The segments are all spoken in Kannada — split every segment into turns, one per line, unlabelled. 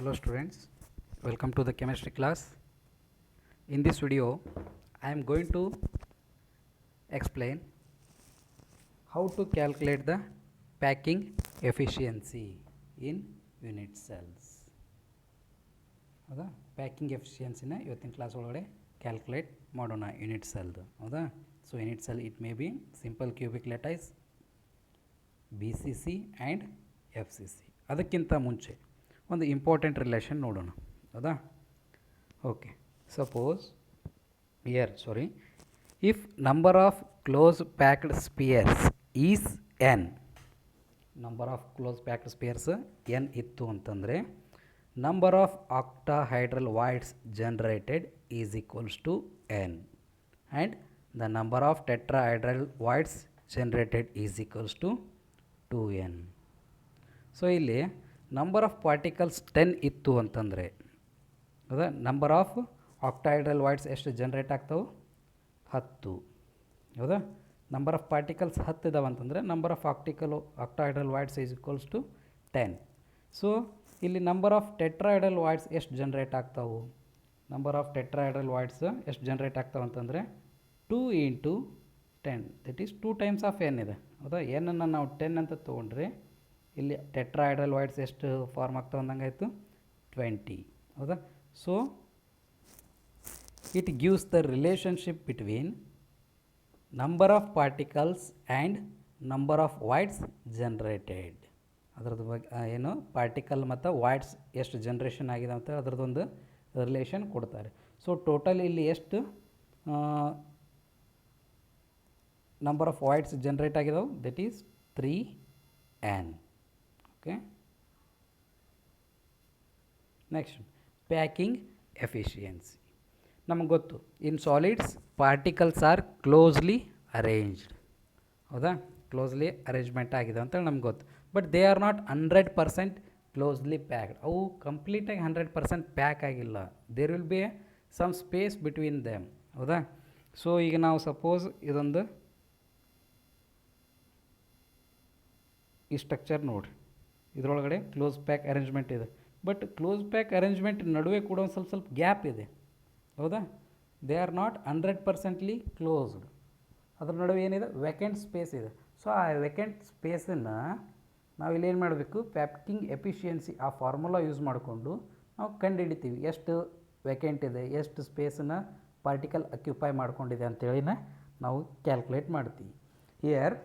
Hello students, welcome to the chemistry class. In this video I am going to explain how to calculate the packing efficiency in unit cells. ಹೌದಾ, ಪ್ಯಾಕಿಂಗ್ ಎಫಿಷಿಯನ್ಸಿನ ಇವತ್ತಿನ ಕ್ಲಾಸ್ ಒಳಗಡೆ ಕ್ಯಾಲ್ಕುಲೇಟ್ ಮಾಡೋಣ ಯೂನಿಟ್ ಸೆಲ್ದು. ಹೌದಾ, so unit cell it may be simple cubic lattice, B C C and F C C. ಅದಕ್ಕಿಂತ ಮುಂಚೆ ಒಂದು ಇಂಪಾರ್ಟೆಂಟ್ ರಿಲೇಷನ್ ನೋಡೋಣ. ಹೌದಾ, okay. Suppose if number of close packed spheres is n, number of close packed spheres n ಇತ್ತು ಅಂತಂದರೆ number of octahedral voids generated is equals to n and the number of tetrahedral voids generated is equals to 2n. So ಇಲ್ಲಿ ನಂಬರ್ ಆಫ್ ಪಾರ್ಟಿಕಲ್ಸ್ 10 ಇತ್ತು ಅಂತಂದರೆ ಹೌದಾ, ನಂಬರ್ ಆಫ್ ಆಕ್ಟಾಹೈಡ್ರಲ್ ವಾಯ್ಡ್ಸ್ ಎಷ್ಟು ಜನ್ರೇಟ್ ಆಗ್ತಾವೆ? 10. ಹೌದಾ, ನಂಬರ್ ಆಫ್ ಪಾರ್ಟಿಕಲ್ಸ್ 10 ಇದಾವೆ ಅಂತಂದರೆ number of octahedral voids is equals to 10. So ಇಲ್ಲಿ ನಂಬರ್ ಆಫ್ ಟೆಟ್ರಾಹೈಡ್ರಲ್ ವಾಯ್ಡ್ಸ್ ಎಷ್ಟು ಜನ್ರೇಟ್ ಆಗ್ತಾವೆ? ನಂಬರ್ ಆಫ್ ಟೆಟ್ರಾಹೈಡ್ರಲ್ ವಾಯ್ಡ್ಸ್ ಎಷ್ಟು ಜನ್ರೇಟ್ ಆಗ್ತಾವೆ ಅಂತಂದರೆ 2 × 10, that is 2 times of n ಇದೆ. ಹೌದಾ, ಏನನ್ನು ನಾವು 10 ಅಂತ ತೊಗೊಂಡ್ರೆ ಇಲ್ಲಿ ಟೆಟ್ರಾಹೈಡ್ರಲ್ ವಾಯ್ಡ್ಸ್ ಎಷ್ಟು ಫಾರ್ಮ್ ಆಗ್ತಾವೆ ಅಂದಂಗಾಯಿತು? 20. ಹೌದಾ, so it gives the relationship between number of particles and number of voids generated. ಅದರದ್ದು ಬಗ್ಗೆ ಏನು ಪಾರ್ಟಿಕಲ್ ಮತ್ತು ವಾಯ್ಡ್ಸ್ ಎಷ್ಟು ಜನ್ರೇಷನ್ ಆಗಿದೆ ಅಂತ ಅದರದ್ದೊಂದು ರಿಲೇಷನ್ ಕೊಡ್ತಾರೆ. ಸೊ ಟೋಟಲ್ ಇಲ್ಲಿ ಎಷ್ಟು ನಂಬರ್ ಆಫ್ ವಾಯ್ಡ್ಸ್ ಜನ್ರೇಟ್ ಆಗಿದಾವೆ? That is 3n. Okay, next packing efficiency. ನಮಗೆ ಗೊತ್ತು, in solids particles are closely arranged. ಹೌದಾ, ಕ್ಲೋಸ್ಲಿ ಅರೇಂಜ್ಮೆಂಟ್ ಆಗಿದೆ ಅಂತೇಳಿ ನಮ್ಗೆ ಗೊತ್ತು. But they are not 100% closely packed. ಅವು ಕಂಪ್ಲೀಟಾಗಿ 100% ಪ್ಯಾಕ್ ಆಗಿಲ್ಲ. There will be some space between them. ಹೌದಾ, ಸೊ ಈಗ ನಾವು ಸಪೋಸ್ ಇದೊಂದು ಈ ಸ್ಟ್ರಕ್ಚರ್ ನೋಡಿರಿ, ಇದರೊಳಗಡೆ ಕ್ಲೋಸ್ ಪ್ಯಾಕ್ ಅರೇಂಜ್ಮೆಂಟ್ ಇದೆ. ಬಟ್ ಕ್ಲೋಸ್ ಪ್ಯಾಕ್ ಅರೇಂಜ್ಮೆಂಟ್ ನಡುವೆ ಕೂಡ ಒಂದು ಸ್ವಲ್ಪ ಗ್ಯಾಪ್ ಇದೆ. ಹೌದಾ, ದೇ ಆರ್ ನಾಟ್ 100%ಲಿ ಕ್ಲೋಸ್ಡ್. ಅದ್ರ ನಡುವೆ ಏನಿದೆ? ವೆಕೆಂಟ್ ಸ್ಪೇಸ್ ಇದೆ. ಸೊ ಆ ವೆಕೆಂಟ್ ಸ್ಪೇಸನ್ನು ನಾವು ಇಲ್ಲೇನು ಮಾಡಬೇಕು? ಪ್ಯಾಕಿಂಗ್ ಎಫಿಷಿಯನ್ಸಿ ಆ ಫಾರ್ಮುಲಾ ಯೂಸ್ ಮಾಡಿಕೊಂಡು ನಾವು ಕಂಡುಹಿಡಿತೀವಿ ಎಷ್ಟು ವೆಕೆಂಟ್ ಇದೆ, ಎಷ್ಟು ಸ್ಪೇಸನ್ನು ಪಾರ್ಟಿಕಲ್ ಅಕ್ಯುಪೈ ಮಾಡ್ಕೊಂಡಿದೆ ಅಂತೇಳಿನ ನಾವು ಕ್ಯಾಲ್ಕುಲೇಟ್ ಮಾಡ್ತೀವಿ. Here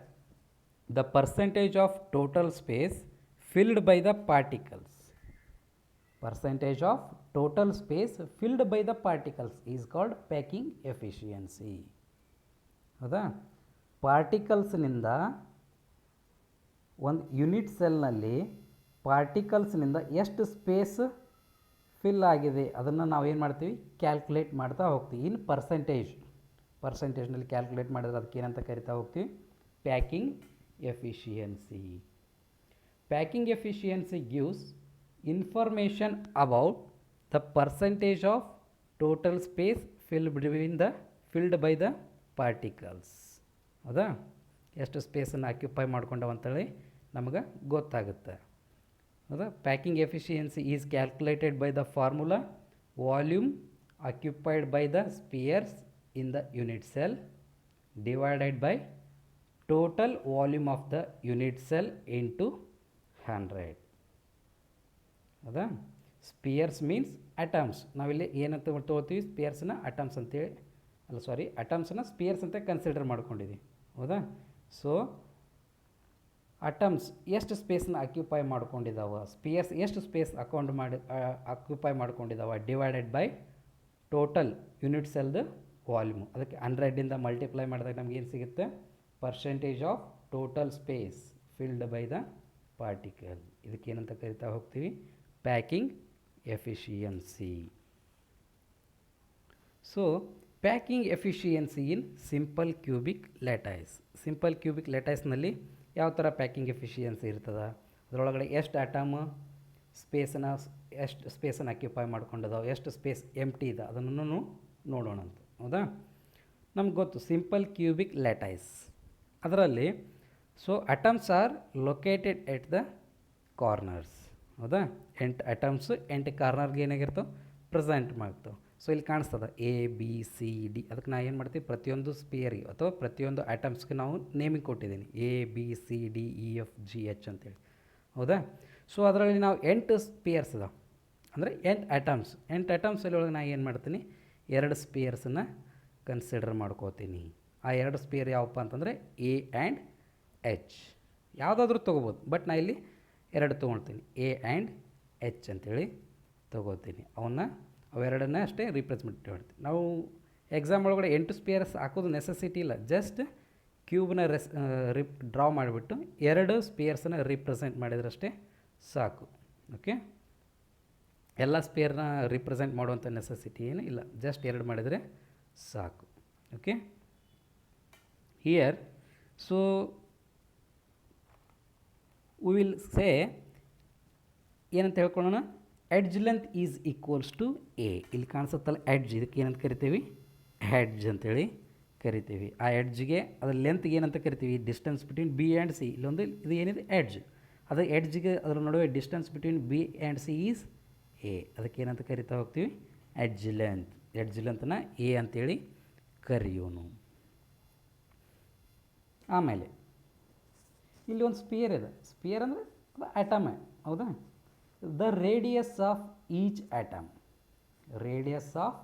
the percentage of total space filled by the particles, percentage of total space filled by the particles is called packing efficiency. ಹೌದಾ, ಪಾರ್ಟಿಕಲ್ಸ್ನಿಂದ ಒಂದು ಯೂನಿಟ್ ಸೆಲ್ನಲ್ಲಿ ಪಾರ್ಟಿಕಲ್ಸ್ನಿಂದ ಎಷ್ಟು ಸ್ಪೇಸ್ ಫಿಲ್ ಆಗಿದೆ ಅದನ್ನು ನಾವು ಏನು ಮಾಡ್ತೀವಿ? ಕ್ಯಾಲ್ಕುಲೇಟ್ ಮಾಡ್ತಾ ಹೋಗ್ತೀವಿ ಇನ್ ಪರ್ಸೆಂಟೇಜ್ನಲ್ಲಿ ಕ್ಯಾಲ್ಕುಲೇಟ್ ಮಾಡಿದ್ರೆ ಅದಕ್ಕೆ ಏನಂತ ಕರಿತಾ ಹೋಗ್ತೀವಿ? Packing efficiency. Packing efficiency gives information about the percentage of total space filled by the particles. ಹೌದಾ, ಎಷ್ಟು ಸ್ಪೇಸನ್ನು ಆಕ್ಯುಪೈ ಮಾಡ್ಕೊಂಡವು ಅಂತೇಳಿ ನಮಗೆ ಗೊತ್ತಾಗುತ್ತೆ. ಹೌದಾ, packing efficiency is calculated by the formula volume occupied by the spears in the unit cell divided by total volume of the unit cell into 100. ಹೌದಾ, ಸ್ಪಿಯರ್ಸ್ ಮೀನ್ಸ್ ಅಟಮ್ಸ್. ನಾವಿಲ್ಲಿ ಏನಂತ ತೊಗೊಳ್ತೀವಿ? ಸ್ಪಿಯರ್ಸ್ನ ಅಟಮ್ಸ್ ಅಂತೇಳಿ, ಅಟಮ್ಸನ್ನ ಸ್ಪಿಯರ್ಸ್ ಅಂತ ಕನ್ಸಿಡರ್ ಮಾಡ್ಕೊಂಡಿದ್ದೀವಿ. ಹೌದಾ, ಸೊ ಅಟಮ್ಸ್ ಎಷ್ಟು ಸ್ಪೇಸ್ನ ಆಕ್ಯುಪೈ ಮಾಡ್ಕೊಂಡಿದ್ದಾವೆ, ಸ್ಪಿಯರ್ಸ್ ಎಷ್ಟು ಸ್ಪೇಸ್ ಆಕ್ಯುಪೈ ಮಾಡ್ಕೊಂಡಿದ್ದಾವೆ ಡಿವೈಡೆಡ್ ಬೈ ಟೋಟಲ್ ಯೂನಿಟ್ ಸೆಲ್ದು ವಾಲ್ಯೂಮು. ಅದಕ್ಕೆ 100ಇಂದ ಮಲ್ಟಿಪ್ಲೈ ಮಾಡಿದಾಗ ನಮ್ಗೆ ಏನು ಸಿಗುತ್ತೆ? Percentage of total space filled by the particle. ಇದಕ್ಕೆ ಏನಂತ ಕರಿತಾ ಹೋಗ್ತೀವಿ? Packing efficiency. So packing efficiency in simple cubic lattice. Simple cubic ಲ್ಯಾಟೈಸ್ನಲ್ಲಿ ಯಾವ ಥರ ಪ್ಯಾಕಿಂಗ್ ಎಫಿಷಿಯನ್ಸಿ ಇರ್ತದೆ? ಅದರೊಳಗಡೆ ಎಷ್ಟು ಆಟಮ್ ಎಷ್ಟು ಸ್ಪೇಸನ್ನು ಆಕ್ಯುಪೈ ಮಾಡ್ಕೊಂಡಿದ್ದಾವೆ, ಎಷ್ಟು ಸ್ಪೇಸ್ ಎಂಟಿ ಇದೆ, ಅದನ್ನು ನೋಡೋಣ ಅಂತ. ಹೌದಾ, ನಮ್ಗೆ ಗೊತ್ತು ಸಿಂಪಲ್ ಕ್ಯೂಬಿಕ್ ಲ್ಯಾಟೈಸ್ ಅದರಲ್ಲಿ so atoms are located at the corners. ಹೌದಾ? 8 ಅಟಮ್ಸ್ 8 ಕಾರ್ನರ್ಗೆ ಏನಾಗಿರ್ತಾವೆ ಪ್ರೆಸೆಂಟ್ ಮಾಡ್ತಾವೆ. ಸೊ ಇಲ್ಲಿ ಕಾಣಿಸ್ತದೆ ಎ ಬಿ ಸಿ ಡಿ. ಅದಕ್ಕೆ ನಾ ಏನು ಮಾಡ್ತೀವಿ, ಪ್ರತಿಯೊಂದು ಸ್ಪಿಯರಿಗೆ ಅಥವಾ ಪ್ರತಿಯೊಂದು ಐಟಮ್ಸ್ಗೆ ನಾವು ನೇಮಿಂಗ್ ಕೊಟ್ಟಿದ್ದೀನಿ, A B C D E F G H ಅಂತೇಳಿ. ಹೌದಾ? ಸೊ ಅದರಲ್ಲಿ ನಾವು 8 ಸ್ಪಿಯರ್ಸ್ ಅದಾವೆ, ಅಂದರೆ 8 ಐಟಮ್ಸ್ ಒಳಗೆ ನಾ ಏನು ಮಾಡ್ತೀನಿ, 2 ಸ್ಪಿಯರ್ಸನ್ನು ಕನ್ಸಿಡರ್ ಮಾಡ್ಕೋತೀನಿ. ಆ 2 ಸ್ಪಿಯರ್ ಯಾವಪ್ಪ ಅಂತಂದರೆ ಎ ಆ್ಯಂಡ್ ಎಚ್. ಯಾವುದಾದ್ರೂ ತೊಗೋಬೋದು, ಬಟ್ ನಾ ಇಲ್ಲಿ 2 ತೊಗೊಳ್ತೀನಿ, ಎ ಆ್ಯಂಡ್ ಎಚ್ ಅಂತೇಳಿ ತೊಗೋತೀನಿ. ಅವೆರಡನ್ನ ಅಷ್ಟೇ ರಿಪ್ರೆಸೆಂಟ್ ಮಾಡ್ತೀವಿ ನಾವು. ಎಕ್ಸಾಮ್ ಒಳಗಡೆ 8 ಸ್ಪಿಯರ್ಸ್ ಹಾಕೋದು ನೆಸೆಸಿಟಿ ಇಲ್ಲ, ಜಸ್ಟ್ ಕ್ಯೂಬ್ನ ಡ್ರಾ ಮಾಡಿಬಿಟ್ಟು 2 ಸ್ಪಿಯರ್ಸನ್ನು ರಿಪ್ರೆಸೆಂಟ್ ಮಾಡಿದ್ರಷ್ಟೇ ಸಾಕು. ಓಕೆ, ಎಲ್ಲ ಸ್ಪಿಯರ್ನ ರಿಪ್ರೆಸೆಂಟ್ ಮಾಡುವಂಥ ನೆಸೆಸಿಟಿ ಏನು ಇಲ್ಲ, ಜಸ್ಟ್ 2 ಮಾಡಿದರೆ ಸಾಕು. Okay, here so we will say ಏನಂತ ಹೇಳ್ಕೊಳ್ಳೋಣ, edge length is equals to a. ಇಲ್ಲಿ ಕಾಣಿಸುತ್ತಲ್ಲ ಎಡ್ಜ್, ಇದಕ್ಕೆ ಏನಂತ ಕರಿತೀವಿ, ಹೆಡ್ಜ್ ಅಂತೇಳಿ ಕರಿತೀವಿ. ಆ ಎಡ್ಜ್ಗೆ ಅದರ ಲೆಂತ್ಗೆ ಏನಂತ ಕರಿತೀವಿ, distance between B and C. ಇಲ್ಲೊಂದು ಇದು ಏನಿದೆ ಎಡ್ಜ್, ಅದು ಎಡ್ಜ್ಗೆ ಅದರ ನಡುವೆ distance between B and C is A. ಅದಕ್ಕೆ ಏನಂತ ಕರಿತಾ ಹೋಗ್ತೀವಿ, ಎಡ್ಜ್ ಲೆಂತ್. ಎಡ್ಜ್ ಲೆಂತ್ನ ಎ ಅಂತೇಳಿ ಕರೆಯೋನು. ಆಮೇಲೆ ಇಲ್ಲಿ ಒಂದು ಸ್ಪಿಯರ್ ಇದೆ. ಸ್ಪಿಯರ್ ಅಂದರೆ ಅದು ಆಟಮ್, ಹೌದಾ? The radius of each atom. Radius of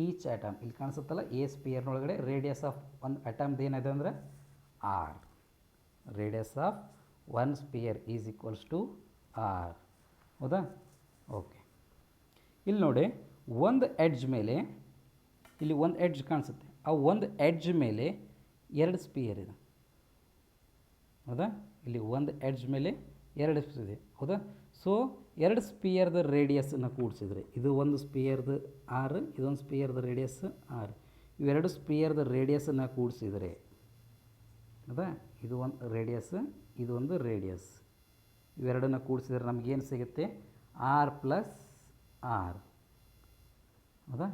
each atom ಇಲ್ಲಿ ಕಾಣಿಸುತ್ತಲ್ಲ, ಎ ಸ್ಪಿಯರ್ನೊಳಗಡೆ ರೇಡಿಯಸ್ ಆಫ್ ಒಂದು ಅಟಮ್ದು ಏನಿದೆ ಅಂದರೆ r. Radius of one sphere is equals to r. ಹೌದಾ? ಓಕೆ, ಇಲ್ಲಿ ನೋಡಿ, ಒಂದು ಎಡ್ಜ್ ಮೇಲೆ, ಇಲ್ಲಿ ಒಂದು ಎಡ್ಜ್ ಕಾಣಿಸುತ್ತೆ, ಆ ಒಂದು ಎಡ್ಜ್ ಮೇಲೆ 2 ಸ್ಪಿಯರ್ ಇದೆ. ಹೌದಾ? ಇಲ್ಲಿ ಒಂದು ಎಡ್ಜ್ ಮೇಲೆ 2 ಇದೆ. ಹೌದಾ? ಸೊ 2 ಸ್ಪಿಯರ್ದ ರೇಡಿಯಸ್ಸನ್ನು ಕೂಡಿಸಿದ್ರೆ, ಇದು ಒಂದು ಸ್ಪಿಯರ್ದು ಆರ್, ಇದೊಂದು ಸ್ಪಿಯರ್ದ ರೇಡಿಯಸ್ ಆರ್. ಇವೆರಡು ಸ್ಪಿಯರ್ದ ರೇಡಿಯಸ್ಸನ್ನು ಕೂಡಿಸಿದರೆ, ಹೌದಾ, ಇದು ಒಂದು ರೇಡಿಯಸ್, ಇದು ಒಂದು ರೇಡಿಯಸ್. ಇವೆರಡನ್ನು ಕೂಡಿಸಿದ್ರೆ ನಮಗೇನು ಸಿಗುತ್ತೆ, ಆರ್ ಪ್ಲಸ್ ಆರ್. ಹೌದಾ?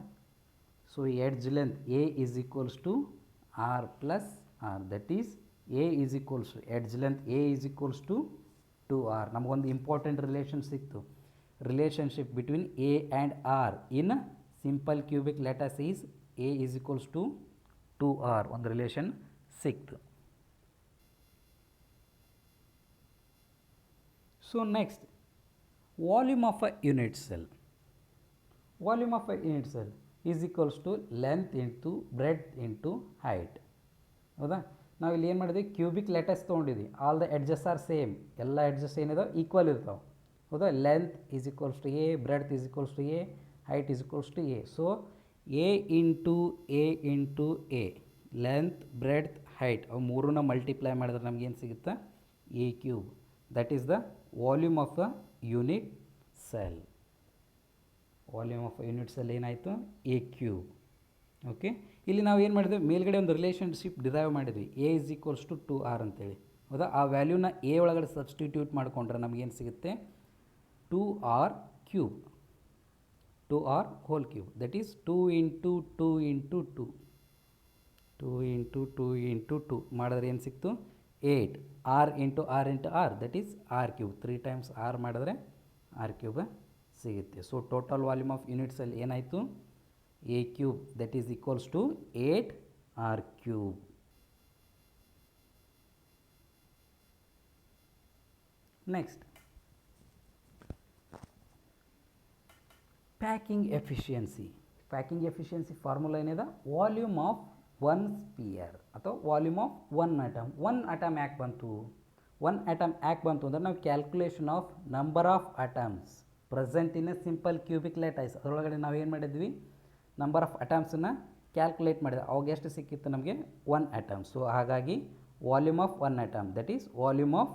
So edge length a is equals to r plus R. That is a is equals to edge length a is equals to 2r. ನಮಗೊಂದು ಇಂಪಾರ್ಟೆಂಟ್ ರಿಲೇಷನ್ ಸಿಕ್ತು. Relationship between A and r in simple cubic letters is a is equals to 2r. ಒಂದು ರಿಲೇಷನ್ ಸಿಕ್ತು. So next, volume of a unit cell. Volume of a unit cell is equals to length into breadth into height. ಹೌದಾ? ನಾವು ಇಲ್ಲಿ ಏನು ಮಾಡಿದ್ವಿ, ಕ್ಯೂಬಿಕ್ ಲೆಟರ್ಸ್ ತೊಗೊಂಡಿದ್ವಿ. All the edges are same, ಎಲ್ಲ ಎಡ್ಜಸ್ ಏನಿದಾವೆ ಈಕ್ವಲ್ ಇರ್ತಾವೆ. ಹೌದಾ? Length is equals to a, breadth is equals to a, height is equals to a. So a into a, length breadth height, ಅವು ಮೂರನ್ನ ಮಲ್ಟಿಪ್ಲೈ ಮಾಡಿದ್ರೆ ನಮಗೇನು ಸಿಗುತ್ತೆ, a cube. That is the volume of a unit cell. Volume of a unit cell ಏನಾಯಿತು, ಎ ಕ್ಯೂಬ್. ಓಕೆ, ಇಲ್ಲಿ ನಾವು ಏನು ಮಾಡಿದ್ವಿ, ಮೇಲ್ಗಡೆ ಒಂದು ರಿಲೇಷನ್ಶಿಪ್ ಡಿರೈವ್ ಮಾಡಿದ್ವಿ, a is equals to 2r ಅಂತೇಳಿ. ಹೌದಾ? ಆ ವ್ಯಾಲ್ಯೂನ ಎ ಒಳಗಡೆ ಸಬ್ಸ್ಟಿಟ್ಯೂಟ್ ಮಾಡಿಕೊಂಡ್ರೆ ನಮಗೇನು ಸಿಗುತ್ತೆ, 2r cube, 2r whole cube. That is 2 into 2 into 2, 2 into 2 into 2 ಮಾಡಿದ್ರೆ ಏನು ಸಿಕ್ತು, 8. r into r, that is r cube. 3 times r ಮಾಡಿದ್ರೆ r ಕ್ಯೂಬ್ ಸಿಗುತ್ತೆ. So total volume of unit cell ಏನಾಯಿತು, a cube, that is equals to 8r cube. Next, packing efficiency. Packing efficiency formula ಏನಿದೆ, ವಾಲ್ಯೂಮ್ ಆಫ್ ಒನ್ ಸ್ಪಿಯರ್ ಅಥವಾ volume of one atom. One atom ಯಾಕೆ ಬಂತು, ಒನ್ ಅಟಮ್ ಯಾಕೆ ಬಂತು ಅಂದರೆ ನಾವು calculation of number of atoms present in a simple cubic letters, ಅದರೊಳಗಡೆ ನಾವು ಏನು ಮಾಡಿದ್ವಿ, ನಂಬರ್ ಆಫ್ ಅಟಮ್ಸನ್ನು ಕ್ಯಾಲ್ಕುಲೇಟ್ ಮಾಡಿದೆ. ಅವಾಗ ಎಷ್ಟು ಸಿಕ್ಕಿತ್ತು ನಮಗೆ, 1 ಅಟಮ್. ಸೊ ಹಾಗಾಗಿ volume of one atom, that is volume of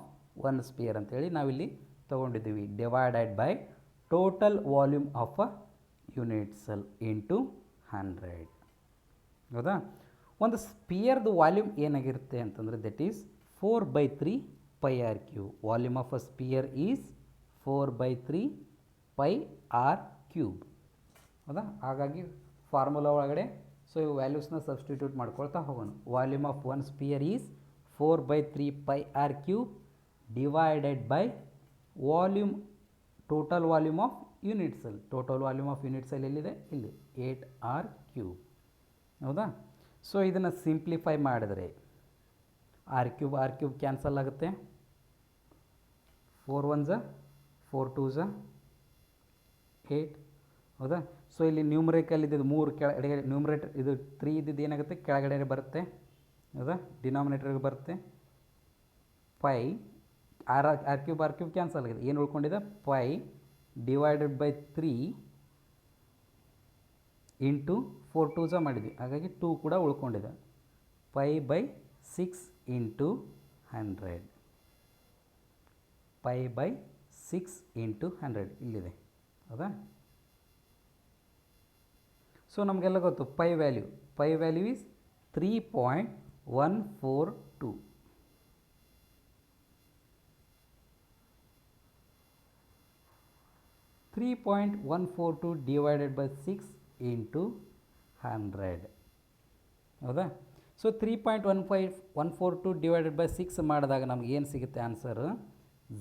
one sphere ಅಂತೇಳಿ ನಾವಿಲ್ಲಿ ತೊಗೊಂಡಿದ್ದೀವಿ. Divided by total volume of a unit cell into 100. ಹೌದಾ? ಒಂದು ಸ್ಪಿಯರ್ದು ವಾಲ್ಯೂಮ್ ಏನಾಗಿರುತ್ತೆ ಅಂತಂದರೆ, that is 4/3 pi r cube. Volume of a sphere is 4/3 pi r cube. ಹೌದಾ? ಹಾಗಾಗಿ ಫಾರ್ಮುಲಾ ಒಳಗಡೆ ಸೊ ಇವು ವ್ಯಾಲ್ಯೂಸ್ನ ಸಬ್ಸ್ಟಿಟ್ಯೂಟ್ ಮಾಡ್ಕೊಳ್ತಾ ಹೋಗೋಣ. Volume of one sphere is 4/3 pi r cube divided by volume total volume of unit cell. Total volume of unit cell ಎಲ್ಲಿದೆ? ಇಲ್ಲಿ 8r³ ಹೌದಾ. ಸೊ ಇದನ್ನು ಸಿಂಪ್ಲಿಫೈ ಮಾಡಿದರೆ r³ ಕ್ಯಾನ್ಸಲ್ ಆಗುತ್ತೆ. 4 1s 4 2s 8 ಹೌದಾ. ಸೊ ಇಲ್ಲಿ ನ್ಯೂಮರಿಕಲ್ ಇದ್ದಿದ್ದು 3 ಕೆಳಗಡೆ ನ್ಯೂಮರೇಟರ್ ಇದು 3 ಇದ್ದಿದ್ದು ಏನಾಗುತ್ತೆ ಕೆಳಗಡೆ ಬರುತ್ತೆ ಹೌದಾ, ಡಿನಾಮಿನೇಟರ್ಗೆ ಬರುತ್ತೆ. ಪೈ r³ ಕ್ಯಾನ್ಸಲ್ ಆಗಿದೆ. ಏನು ಉಳ್ಕೊಂಡಿದೆ? Pi divided by 3 into 4 2s ಮಾಡಿದ್ವಿ, ಹಾಗಾಗಿ 2 ಕೂಡ ಉಳ್ಕೊಂಡಿದೆ. Pi by 6 into 100, pi by 6 into 100 ಇಲ್ಲಿದೆ ಹೌದಾ. ಸೊ ನಮಗೆಲ್ಲ ಗೊತ್ತು pi value is 3.142. 3.142 divided by 6 into 100 ಹೌದಾ. ಸೊ 3.142 ಡಿವೈಡೆಡ್ ಬೈ 6 ಮಾಡಿದಾಗ ನಮ್ಗೆ ಏನು ಸಿಗುತ್ತೆ ಆನ್ಸರ್?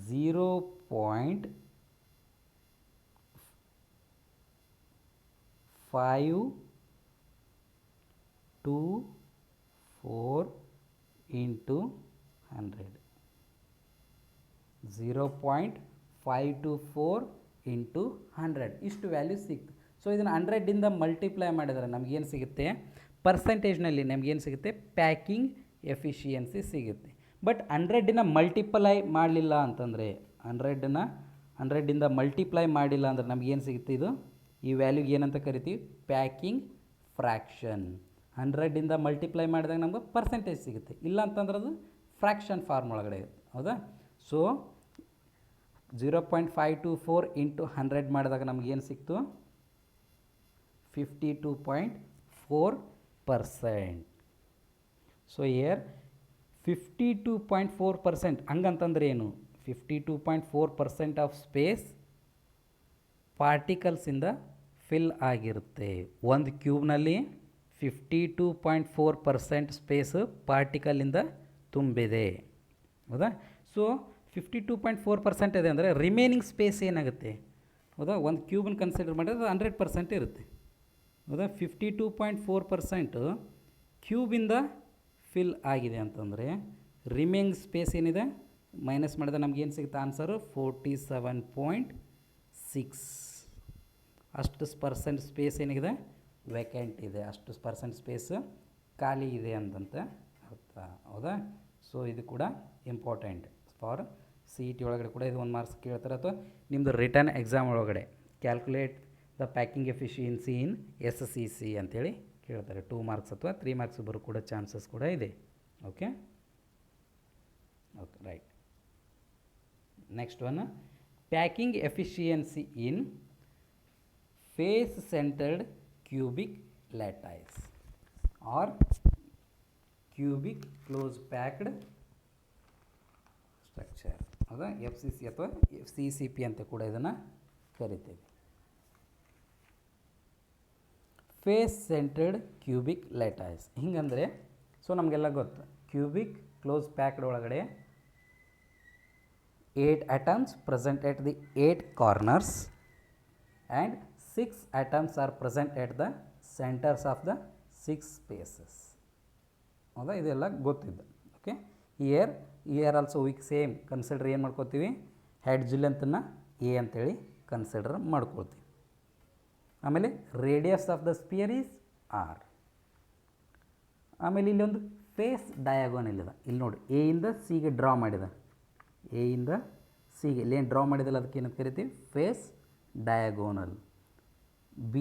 0.524 ಇಂಟು 100. 0.524 ಇಂಟು 100 ಇಷ್ಟು ವ್ಯಾಲ್ಯೂ ಸಿಕ್ತು. ಸೊ ಇದನ್ನು 100ಇಂದ ಮಲ್ಟಿಪ್ಲೈ ಮಾಡಿದರೆ ನಮಗೇನು ಸಿಗುತ್ತೆ? ಪರ್ಸೆಂಟೇಜ್ನಲ್ಲಿ ನಮಗೇನು ಸಿಗುತ್ತೆ? ಪ್ಯಾಕಿಂಗ್ ಎಫಿಷಿಯನ್ಸಿ ಸಿಗುತ್ತೆ. ಬಟ್ 100ನ ಮಲ್ಟಿಪ್ಲೈ ಮಾಡಲಿಲ್ಲ ಅಂತಂದರೆ 100ಇಂದ ಮಲ್ಟಿಪ್ಲೈ ಮಾಡಿಲ್ಲ ಅಂದರೆ ನಮಗೇನು ಸಿಗುತ್ತೆ? ಇದು ಈ ವ್ಯಾಲ್ಯೂಗೆ ಏನಂತ ಕರಿತೀವಿ? Packing fraction. 100ಇಂದ ಮಲ್ಟಿಪ್ಲೈ ಮಾಡಿದಾಗ ನಮ್ಗೆ ಪರ್ಸೆಂಟೇಜ್ ಸಿಗುತ್ತೆ, ಇಲ್ಲ ಅಂತಂದ್ರೆ ಅದು ಫ್ರ್ಯಾಕ್ಷನ್ ಫಾರ್ಮ್ ಒಳಗಡೆ ಇರುತ್ತೆ ಹೌದಾ. ಸೊ 0.524 ಇಂಟು 100 ಮಾಡಿದಾಗ ನಮಗೇನು ಸಿಕ್ತು? 52.4%. ಸೊ ಇಯರ್ 52.4% ಹಂಗಂತಂದ್ರೆ ಏನು? 52.4% ಆಫ್ ಸ್ಪೇಸ್ ಪಾರ್ಟಿಕಲ್ಸಿಂದ ಫಿಲ್ ಆಗಿರುತ್ತೆ. ಒಂದು ಕ್ಯೂಬ್ನಲ್ಲಿ 52.4% ಸ್ಪೇಸು ಪಾರ್ಟಿಕಲಿಂದ ತುಂಬಿದೆ ಹೌದಾ. ಸೊ 52.4% ಇದೆ ಅಂದರೆ ರಿಮೈನಿಂಗ್ ಸ್ಪೇಸ್ ಏನಾಗುತ್ತೆ ಹೌದಾ? ಒಂದು ಕ್ಯೂಬನ್ನು ಕನ್ಸಿಡರ್ ಮಾಡಿದ್ರೆ 100% ಇರುತ್ತೆ ಹೌದಾ. 52.4% ಕ್ಯೂಬಿಂದ ಫಿಲ್ ಆಗಿದೆ ಅಂತಂದರೆ ರಿಮೈನಿಂಗ್ ಸ್ಪೇಸ್ ಏನಿದೆ ಮೈನಸ್ ಮಾಡಿದ್ರೆ ನಮಗೇನು ಸಿಗುತ್ತೆ ಆನ್ಸರು? 47.6. ಅಷ್ಟು ಪರ್ಸೆಂಟ್ ಸ್ಪೇಸ್ ಏನಿದೆ ವೇಕೆಂಟ್ ಇದೆ, ಅಷ್ಟು ಪರ್ಸೆಂಟ್ ಸ್ಪೇಸ್ ಖಾಲಿ ಇದೆ ಅಂತಂತ ಅರ್ಥ ಹೌದಾ. ಸೊ ಇದು ಕೂಡ ಇಂಪಾರ್ಟೆಂಟ್ ಫಾರ್ CET ಒಳಗಡೆ ಕೂಡ ಇದು 1 ಮಾರ್ಕ್ಸ್ ಕೇಳ್ತಾರೆ, ಅಥವಾ ನಿಮ್ಮದು ರಿಟರ್ನ್ ಎಕ್ಸಾಮ್ ಒಳಗಡೆ calculate the packing efficiency in SCC ಅಂತೇಳಿ ಕೇಳ್ತಾರೆ. 2 ಮಾರ್ಕ್ಸ್ ಅಥವಾ 3 ಮಾರ್ಕ್ಸ್ ಬರೋ ಕೂಡ ಚಾನ್ಸಸ್ ಕೂಡ ಇದೆ. Okay right. Next one, packing efficiency in face centred cubic lattice or cubic close packed structure ಹೌದಾ. FCC ಅಥವಾ CCP ಅಂತ ಕೂಡ ಇದನ್ನು ಕರಿತೇವೆ. ಫೇಸ್ ಸೆಂಟರ್ಡ್ ಕ್ಯೂಬಿಕ್ ಲ್ಯಾಟೈಸ್ ಹಿಂಗಂದರೆ, ಸೊ ನಮಗೆಲ್ಲ ಗೊತ್ತು ಕ್ಯೂಬಿಕ್ ಕ್ಲೋಸ್ ಪ್ಯಾಕ್ಡ್ ಒಳಗಡೆ 8 atoms present at the 8 corners and 6 atoms are present at the centers of the 6 spaces ಹೌದಾ. ಇದೆಲ್ಲ ಗೊತ್ತಿದ್ದು okay. Here also we same consider ಏನು ಮಾಡ್ಕೋತೀವಿ? ಹೆಡ್ಜ್ ಲೆಂತನ್ನು A ಅಂತೇಳಿ ಕನ್ಸಿಡರ್ ಮಾಡ್ಕೊಳ್ತೀವಿ. ಆಮೇಲೆ radius of the sphere is R. ಆಮೇಲೆ ಇಲ್ಲೊಂದು ಫೇಸ್ ಡಯಾಗೋನಲ್ ಇದೆ, ಇಲ್ಲಿ ನೋಡಿ A ಇಂದ C ಗೆ ಡ್ರಾ ಮಾಡಿದ, A ಇಂದ C ಗೆ ಇಲ್ಲೇನು ಡ್ರಾ ಮಾಡಿದಲ್ಲ ಅದಕ್ಕೆ ಏನಂತ ಕರಿತೀವಿ? Face diagonal. B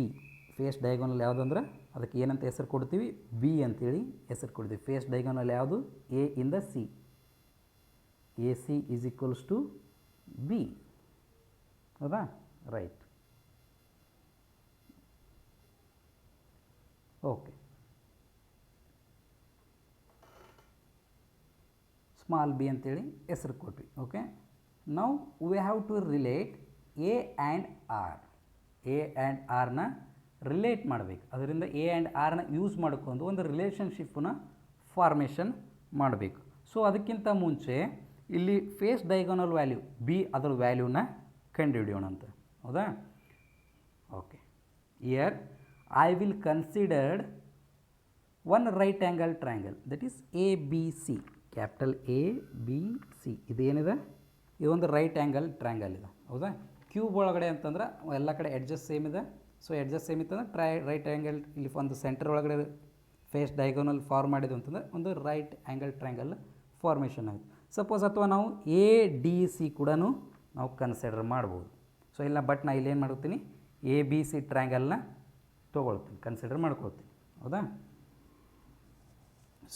face diagonal ಯಾವುದಂದ್ರೆ ಅದಕ್ಕೆ ಏನಂತ ಹೆಸರು ಕೊಡ್ತೀವಿ? B ಅಂತೇಳಿ ಹೆಸರು ಕೊಡ್ತೀವಿ. ಫೇಸ್ ಡಯಾಗೋನಲ್ ಯಾವುದು? A ಇಂದ C. AC is equals to B ಹೌದಾ. Right okay. ಸ್ಮಾಲ್ b ಅಂತೇಳಿ ಹೆಸರು ಕೊಟ್ವಿ ಓಕೆ. ನಾವು we have to relate A and R. A and ಆರ್ನ ರಿಲೇಟ್ ಮಾಡಬೇಕು. ಅದರಿಂದ A ಆ್ಯಂಡ್ ಆರ್ನ ಯೂಸ್ ಮಾಡ್ಕೊಂಡು ಒಂದು ರಿಲೇಷನ್ಶಿಪ್ಪನ್ನ ಫಾರ್ಮೇಷನ್ ಮಾಡಬೇಕು. ಸೊ ಅದಕ್ಕಿಂತ ಮುಂಚೆ ಇಲ್ಲಿ ಫೇಸ್ ಡಯಾಗೋನಲ್ ವ್ಯಾಲ್ಯೂ B ಅದರ ವ್ಯಾಲ್ಯೂನ ಕಂಡುಹಿಡಿಯೋಣ ಅಂತ. ಹೌದಾ? Okay. Here I will considered one right angle triangle that is A B C. Capital A B C ಇದೇನಿದೆ, ಇದೊಂದು ರೈಟ್ ಆ್ಯಂಗಲ್ ಟ್ರಯಾಂಗಲ್ ಇದೆ. ಹೌದಾ? ಕ್ಯೂಬ್ ಒಳಗಡೆ ಅಂತಂದ್ರೆ ಎಲ್ಲ ಕಡೆ ಎಡ್ಜಸ್ ಸೇಮ್ ಇದೆ. ಸೊ ಎಡ್ಜಸ್ ಸೇಮ್ ಇತ್ತಂದ್ರೆ ರೈಟ್ ಆ್ಯಂಗಲ್ ಇಲ್ಲಿ ಒಂದು ಸೆಂಟರ್ ಒಳಗಡೆ ಫೇಸ್ ಡಯಾಗೋನಲ್ ಫಾರ್ಮ್ ಮಾಡಿದ್ದು ಅಂತಂದರೆ ಒಂದು ರೈಟ್ ಆ್ಯಂಗಲ್ ಟ್ರಯಾಂಗಲ್ ಫಾರ್ಮೇಷನ್ ಆಗುತ್ತೆ. ಸಪೋಸ್ ಅಥವಾ ನಾವು ಎ ಡಿ ಸಿ ಕೂಡ ನಾವು ಕನ್ಸಿಡರ್ ಮಾಡ್ಬೋದು. ಸೊ ಇಲ್ಲ, ಬಟ್ ನಾನು ಇಲ್ಲೇನು ಮಾಡ್ತೀನಿ, ಎ ಬಿ ಸಿ ಟ್ರಯಾಂಗಲ್ನ ತೊಗೊಳ್ತೀನಿ, ಕನ್ಸಿಡರ್ ಮಾಡ್ಕೊಳ್ತೀನಿ. ಹೌದಾ?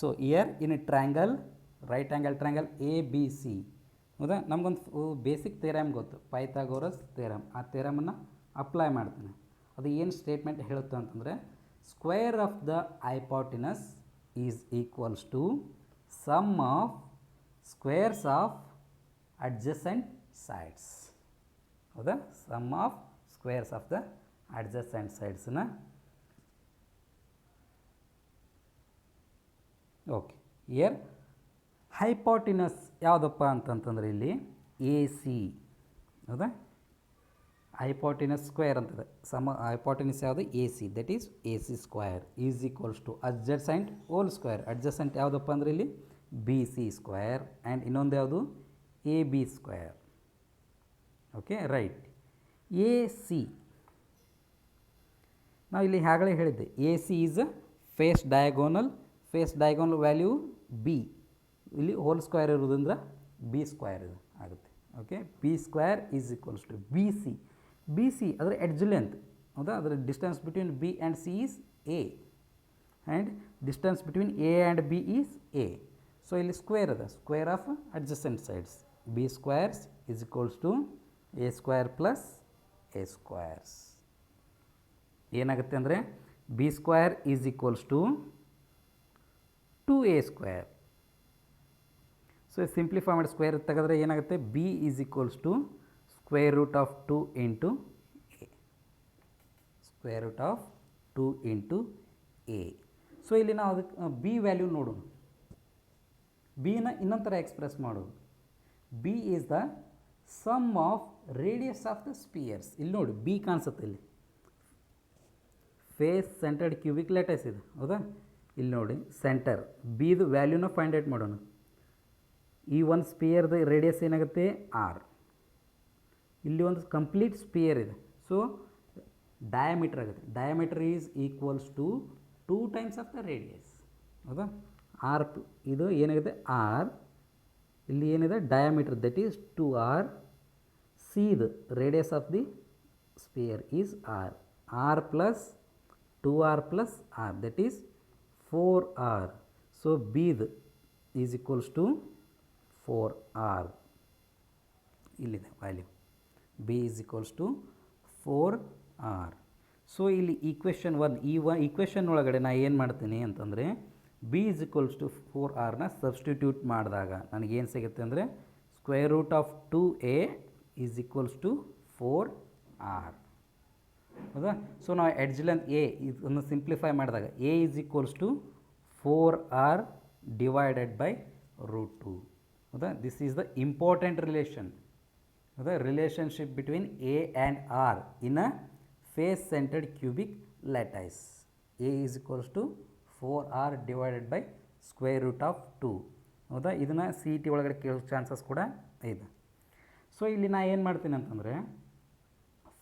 So here in triangle, right angle triangle A B C. ಹೌದಾ? ನಮಗೊಂದು ಬೇಸಿಕ್ ಥಿಯರಮ್ ಗೊತ್ತು, ಪೈಥಾಗೋರಸ್ ಥಿಯರಮ್. ಆ ಥಿಯರಮನ್ನು ಅಪ್ಲೈ ಮಾಡ್ತೀನಿ. ಅದು ಏನು ಸ್ಟೇಟ್ಮೆಂಟ್ ಹೇಳುತ್ತೆ ಅಂತಂದರೆ, square of the hypotenuse is equals to sum of squares of adjacent sides. ಹೌದಾ? Sum of squares of the adjacent ಸೈಡ್ಸ್ನ. ಓಕೆ. ಇಯರ್ ಹೈಪಾಟಿನಸ್ ಯಾವುದಪ್ಪ ಅಂತಂತಂದರೆ ಇಲ್ಲಿ ಎ ಸಿ. ಹೌದಾ? ಹೈಪಾಟಿನಸ್ ಸ್ಕ್ವೇರ್ ಅಂತದೆ. ಹೈಪಾಟಿನಸ್ ಯಾವುದು? A C. That is A C square is equals to adjacent whole square. Adjacent ಯಾವುದಪ್ಪ ಅಂದರೆ ಇಲ್ಲಿ ಬಿ ಸಿ ಸ್ಕ್ವೇರ್ ಆ್ಯಂಡ್ ಇನ್ನೊಂದು ಯಾವುದು? A B square. Okay, right. A C ನಾವು ಇಲ್ಲಿ ಆಗಲೇ ಹೇಳಿದ್ದೆ, A C is face diagonal. Face diagonal value b, ಇಲ್ಲಿ ಹೋಲ್ ಸ್ಕ್ವೇರ್ ಇರೋದ್ರಿಂದ ಬಿ ಸ್ಕ್ವೇರ್ ಇದು ಆಗುತ್ತೆ. Okay, b square is equals to B C. B C ಅದರ ಎಡ್ಜ್ ಲೆಂತ್. ಹೌದಾ? ಅದರ distance between B and C is a and distance between A and B is a. So ಇಲ್ಲಿ ಸ್ಕ್ವೇರ್ ಅದ, square of adjacent sides. B squares is equals to a square plus a squares. ಏನಾಗುತ್ತೆ ಅಂದರೆ b square is equals to 2a square. So simplify ಮಾಡಿ ಸ್ಕ್ವೇರ್ ತೆಗೆದ್ರೆ ಏನಾಗುತ್ತೆ? B is equals to square root of 2 into a. Square root of 2 into a. So ಇಲ್ಲಿ ನಾವು ಅದಕ್ಕೆ ಬಿ ವ್ಯಾಲ್ಯೂ ನೋಡೋಣ. ಬಿನ ಇನ್ನೊಂದು ಥರ ಎಕ್ಸ್ಪ್ರೆಸ್ ಮಾಡೋದು. B is the sum of radius of the spheres. ಇಲ್ಲಿ ನೋಡಿ ಬಿ ಕಾಣಿಸುತ್ತೆ, ಇಲ್ಲಿ ಫೇಸ್ ಸೆಂಟರ್ಡ್ ಕ್ಯೂಬಿಕ್ ಲ್ಯಾಟಿಸ್ ಇದೆ. ಹೌದಾ? ಇಲ್ಲಿ ನೋಡಿ ಸೆಂಟರ್ ಬಿದು ವ್ಯಾಲ್ಯೂನ ಫೈಂಡ್ ಔಟ್ ಮಾಡೋಣ. ಈ ಒಂದು ಸ್ಪಿಯರ್ದು ರೇಡಿಯಸ್ ಏನಾಗುತ್ತೆ? ಆರ್. ಇಲ್ಲಿ ಒಂದು ಕಂಪ್ಲೀಟ್ ಸ್ಪಿಯರ್ ಇದೆ. ಸೊ ಡಯಾಮೀಟರ್ ಆಗುತ್ತೆ. Diameter is equals to 2 times of the radius. ಹೌದಾ? ಆರ್ ಇದು ಏನಾಗಿದೆ? ಆರ್. ಇಲ್ಲಿ ಏನಿದೆ? Diameter that is 2r. ಸಿದು radius of the sphere is r. R plus 2r plus R that is 4r. So ಬಿದು ಈಸ್ ಈಕ್ವಲ್ಸ್ ಟು 4r. ಇಲ್ಲಿದೆ value. B is equals to 4r. So ಇಲ್ಲಿ ಈಕ್ವೇಷನ್ 1, ಈ ಈಕ್ವೇಷನ್ ಒಳಗಡೆ ನಾನು ಏನು ಮಾಡ್ತೀನಿ ಅಂತಂದರೆ, ಬಿ ಈಸ್ ಈಕ್ವಲ್ಸ್ ಟು 4rನ ಸಬ್ಸ್ಟಿಟ್ಯೂಟ್ ಮಾಡಿದಾಗ ನನಗೇನು ಸಿಗುತ್ತೆ ಅಂದರೆ, square root of 2a is equals to 4r. ಹೌದಾ? ಸೊ ನಾವು ಎಡ್ಜ್ ಲೆಂತ್ ಎ ಇದನ್ನು ಸಿಂಪ್ಲಿಫೈ ಮಾಡಿದಾಗ a is equals to 4r divided by root 2. ಹೌದಾ? This is the important relation. ಹೌದಾ? Relationship between A and r in a face centred cubic lattice. A is equals to 4r divided by square root of 2. ಹೌದಾ? ಇದನ್ನು ಸಿ ಟಿ ಒಳಗಡೆ ಕೇಳೋ ಚಾನ್ಸಸ್ ಕೂಡ ಇದೆ. ಸೊ ಇಲ್ಲಿ ನಾನು ಏನು ಮಾಡ್ತೀನಿ ಅಂತಂದರೆ,